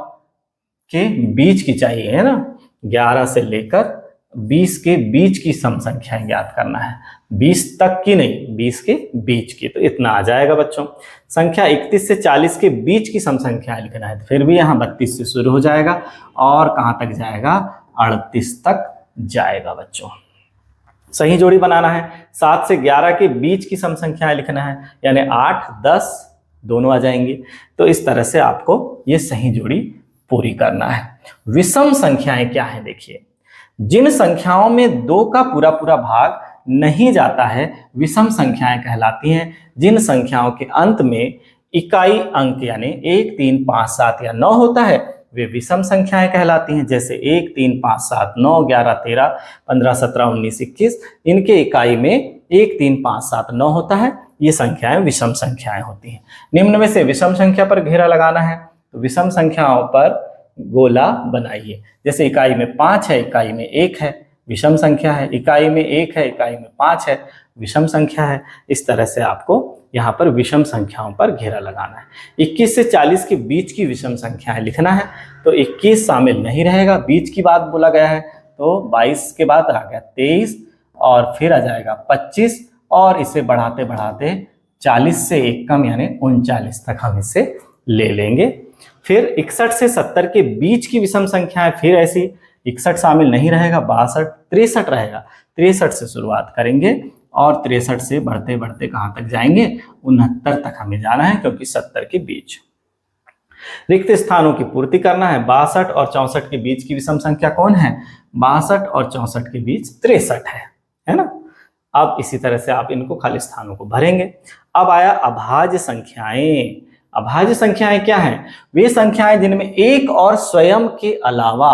के बीच की चाहिए, है ना। 11 से लेकर 20 के बीच की सम संख्याएं ज्ञात करना है, 20 तक की नहीं, 20 के बीच की, तो इतना आ जाएगा बच्चों। संख्या 31 से 40 के बीच की सम संख्याएं लिखना है, तो फिर भी यहाँ 32 से शुरू हो जाएगा और कहाँ तक जाएगा? 38 तक जाएगा बच्चों। सही जोड़ी बनाना है। 7 से 11 के बीच की सम संख्याएं लिखना है, यानी 8, 10 दोनों आ जाएंगी। तो इस तरह से आपको ये सही जोड़ी पूरी करना है। विषम संख्याएं क्या है? देखिए, जिन संख्याओं में 2 का पूरा पूरा भाग नहीं जाता है विषम संख्याएं कहलाती हैं। जिन संख्याओं के अंत में इकाई अंक यानी 1, 3, 5, 7 या 9 होता है वे विषम संख्याएं कहलाती हैं। जैसे 1, 3, 5, 7, 9, 11, 13, 15, 17, 19, 21, इनके इकाई में 1, 3, 5, 7, 9 होता है, ये संख्याएं विषम संख्याएं होती हैं। निम्न में से विषम संख्या पर घेरा लगाना है, तो विषम संख्याओं पर गोला बनाइए। जैसे इकाई में 5 है, इकाई में 1 है, विषम संख्या है। इकाई में 1 है, इकाई में 5 है, विषम संख्या है। इस तरह से आपको यहाँ पर विषम संख्याओं पर घेरा लगाना है। 21 से 40 के बीच की विषम संख्याएं लिखना है, तो 21 शामिल नहीं रहेगा, बीच की बात बोला गया है, तो 22 के बाद आ गया 23 और फिर आ जाएगा 25 और इसे बढ़ाते बढ़ाते 40 से 1 कम यानी 39 तक हम इसे ले लेंगे। फिर 61 से 70 के बीच की विषम संख्याएं फिर ऐसी, 61 शामिल नहीं रहेगा, 62, 63 रहेगा। 63 से शुरुआत करेंगे और 63 से बढ़ते बढ़ते कहाँ तक जाएंगे? 69 तक हमें जाना है, क्योंकि 70 के बीच। रिक्त स्थानों की पूर्ति करना है। 62 और 64 के बीच की विषम संख्या कौन है? 62 और 64 के बीच 63 है ना। अब इसी तरह से आप इनको खाली स्थानों को भरेंगे। अब आया अभाज्य संख्याएं। अभाज्य संख्याएं क्या हैं? वे संख्याएं जिनमें एक और स्वयं के अलावा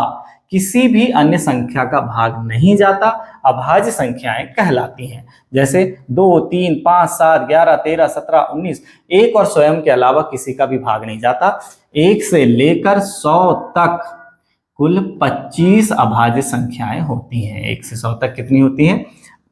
किसी भी अन्य संख्या का भाग नहीं जाता, अभाज्य संख्याएं कहलाती हैं। जैसे 2, 3, 5, 7, 11, 13, 17, 19, एक और स्वयं के अलावा किसी का भी भाग नहीं जाता। 1 से लेकर 100 तक कुल 25 अभाज्य संख्याएं होती हैं। 1 से 100 तक कितनी होती हैं?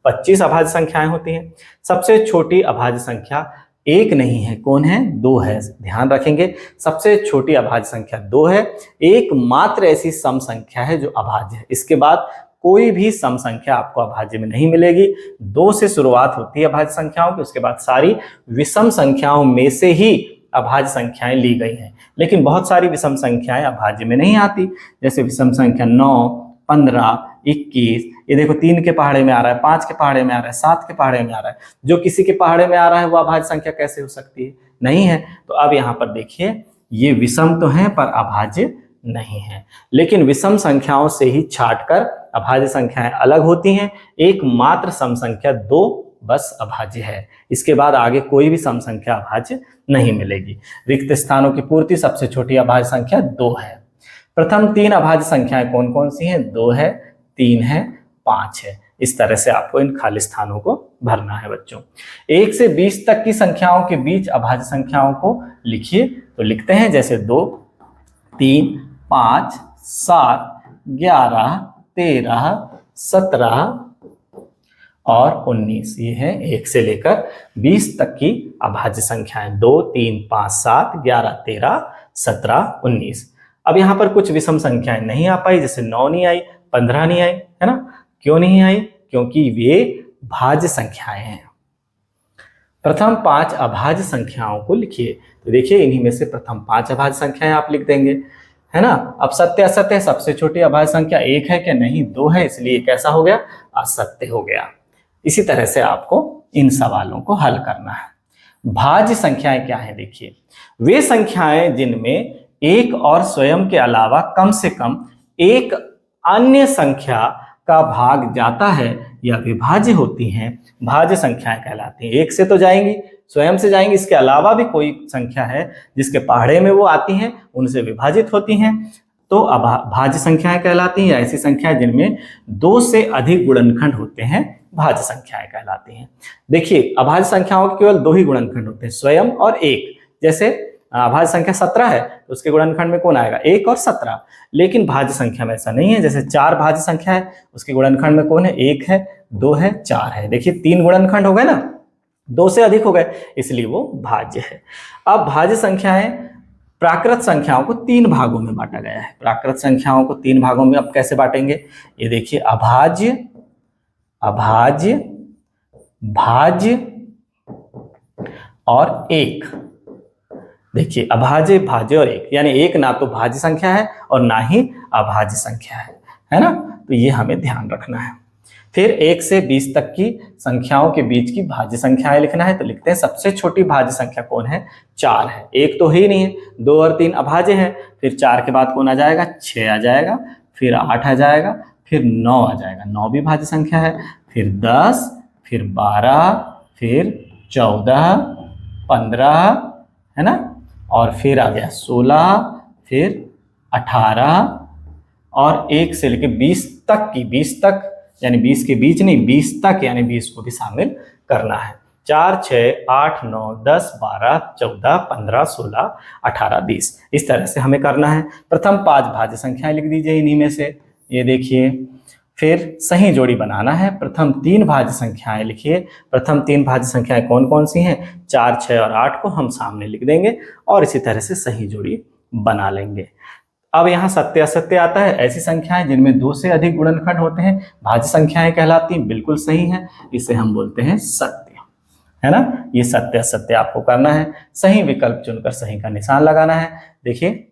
25 अभाज्य संख्याएं होती हैं। सबसे छोटी अभाज्य संख्या 1 नहीं है, कौन है? 2 है। ध्यान रखेंगे, सबसे छोटी अभाज्य संख्या 2 है। एकमात्र ऐसी सम संख्या है जो अभाज्य है, इसके बाद कोई भी सम संख्या आपको अभाज्य में नहीं मिलेगी। 2 से शुरुआत होती है अभाज्य संख्याओं की, उसके बाद सारी विषम संख्याओं में से ही अभाज्य संख्याएं ली गई हैं। लेकिन बहुत सारी विषम संख्याएं अभाज्य में नहीं आती, जैसे विषम संख्या 9, 15, 21, ये देखो 3 के पहाड़े में आ रहा है, 5 के पहाड़े में आ रहा है, 7 के पहाड़े में आ रहा है। जो किसी के पहाड़े में आ रहा है वो अभाज्य संख्या कैसे हो सकती है? नहीं है। तो अब यहाँ पर देखिए, ये विषम तो है पर अभाज्य नहीं है। लेकिन विषम संख्याओं से ही छांटकर अभाज्य संख्याएं अलग होती हैं। एकमात्र सम संख्या 2 बस अभाज्य है, इसके बाद आगे कोई भी सम संख्या अभाज्य नहीं मिलेगी। रिक्त स्थानों की पूर्ति, सबसे छोटी अभाज्य संख्या 2 है। प्रथम 3 अभाज्य संख्याएं कौन कौन सी हैं? 2 है, 3 है, 5 है। इस तरह से आपको इन खाली स्थानों को भरना है बच्चों। 1 से 20 तक की संख्याओं के बीच अभाज्य संख्याओं को लिखिए, तो लिखते हैं जैसे 2, 3, 5, 7, 11, 13, 17 और 19। ये है 1 से लेकर 20 तक की अभाज्य संख्याएं। 2, 3, 5, 7, 11, 13, 17, 19। अब यहाँ पर कुछ विषम संख्याएं नहीं आ पाई, जैसे 9 नहीं आई, 15 नहीं आई, है ना। क्यों नहीं आई? क्योंकि वे भाज्य संख्याएं हैं। प्रथम 5 अभाज्य संख्याओं को लिखिए, तो देखिए इन्हीं में से प्रथम 5 अभाज्य संख्याएं आप लिख देंगे, है ना। अब सत्य असत्य, सबसे छोटी अभाज्य संख्या 1 है क्या? नहीं, 2 है, इसलिए कैसा हो गया? असत्य हो गया। इसी तरह से आपको इन सवालों को हल करना है। भाज्य संख्याएं क्या हैं? देखिए, वे संख्याएं जिनमें एक और स्वयं के अलावा कम से कम एक अन्य संख्या का भाग जाता है या विभाज्य होती हैं, भाज्य संख्याएं कहलाती हैं। एक से तो जाएंगी, स्वयं से जाएंगी, इसके अलावा भी कोई संख्या है जिसके पहाड़े में वो आती हैं, उनसे विभाजित होती हैं, तो भाज्य संख्याएं कहलाती हैं। ऐसी संख्याएं जिनमें 2 से अधिक गुणनखंड होते हैं, भाज्य संख्याएं कहलाती हैं। देखिए, अभाज्य संख्याओं के केवल 2 ही गुणनखंड होते हैं, स्वयं और एक। जैसे अभाज्य संख्या 17 है तो उसके गुणनखंड में कौन आएगा? 1 और 17। लेकिन भाज्य संख्या में ऐसा नहीं है। जैसे 4 भाज्य संख्या है, उसके गुणनखंड में कौन है? 1 है, 2 है, 4 है। देखिए 3 गुणनखंड हो गए ना, 2 से अधिक हो गए, इसलिए वो भाज्य है। अब भाज्य संख्याएं, प्राकृत संख्याओं को 3 भागों में बांटा गया है। प्राकृत संख्याओं को 3 भागों में अब कैसे बांटेंगे? ये देखिए, अभाज्य, अभाज्य, भाज्य और एक। देखिए, अभाज्य, भाज्य और एक, यानी एक ना तो भाज्य संख्या है और ना ही अभाज्य संख्या है ना? तो ये हमें ध्यान रखना है। फिर 1 से 20 तक की संख्याओं के बीच की भाज्य संख्याएं लिखना है, तो लिखते हैं सबसे छोटी भाज्य संख्या कौन है? 4 है। 1 तो ही नहीं है, 2 और 3 अभाज्य हैं। फिर 4 के बाद कौन आ जाएगा? 6 आ जाएगा, फिर 8 आ जाएगा, फिर 9 आ जाएगा, 9 भी भाज्य संख्या है। फिर 10, फिर 12, फिर 14, 15, है ना? और फिर आ गया 16, फिर 18 और 1 से लेकर 20 तक की, 20 तक यानी 20 के बीच नहीं, 20 तक यानी 20 को भी शामिल करना है। 4, 6, 8, 9, 10, 12, 14, 15, 16, 18, 20, इस तरह से हमें करना है। प्रथम 5 भाज्य संख्याएं लिख दीजिए इन्हीं में से, ये देखिए। फिर सही जोड़ी बनाना है। प्रथम 3 भाज्य संख्याएं लिखिए। प्रथम 3 भाज्य संख्याएं कौन कौन सी हैं? 4, 6 और 8 को हम सामने लिख देंगे और इसी तरह से सही जोड़ी बना लेंगे। अब यहाँ सत्य असत्य आता है। ऐसी संख्याएं जिनमें 2 से अधिक गुणनखंड होते हैं, भाज्य संख्याएं कहलाती हैं। बिल्कुल सही है, इसे हम बोलते हैं सत्य, है ना? ये सत्य असत्य आपको करना है। सही विकल्प चुनकर सही का निशान लगाना है। देखिए,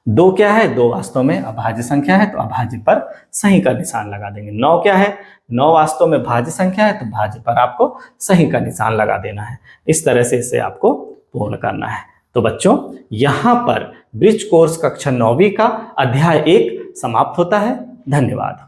2 क्या है? 2 वास्तव में अभाज्य संख्या है, तो अभाज्य पर सही का निशान लगा देंगे। 9 क्या है? 9 वास्तव में भाज्य संख्या है, तो भाज्य पर आपको सही का निशान लगा देना है। इस तरह से इसे आपको पूर्ण करना है। तो बच्चों, यहाँ पर ब्रिज कोर्स कक्षा 9वीं का अध्याय 1 समाप्त होता है। धन्यवाद।